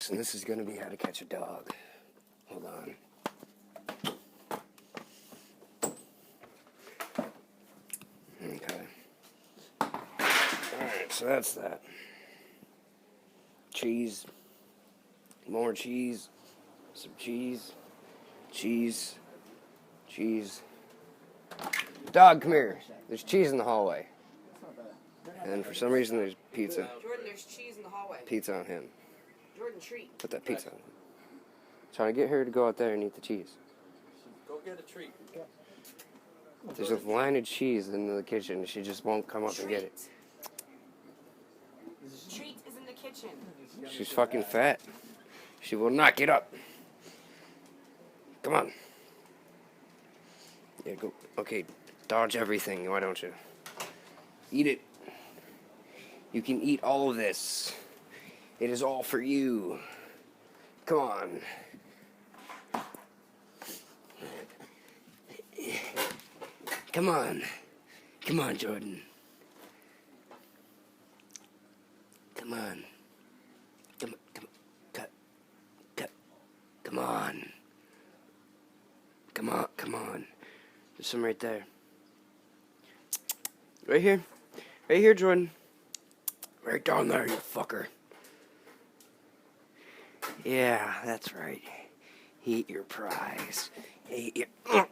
books, and this is going to be how to catch a dog. Hold on. Okay. Alright, so that's that. Cheese. More cheese. Some cheese. Cheese. Cheese. Dog, come here. There's cheese in the hallway. And for some reason there's pizza. Jordan, there's cheese in the hallway. Pizza on him. Jordan, treat. Put that pizza on him. Trying to get her to go out there and eat the cheese. Go get a treat. There's a line of cheese in the kitchen. She just won't come up and get it. Treat is in the kitchen. She's fucking fat. She will not get up. Come on. Yeah, go. Okay, dodge everything. Why don't you? Eat it. You can eat all of this. It is all for you. Come on. Come on. Come on, Jordan. Come on. Come on. Come on. There's some right there. Right here. Right here, Jordan. Right down there, you fucker. Yeah, that's right. Eat your prize. Eat your...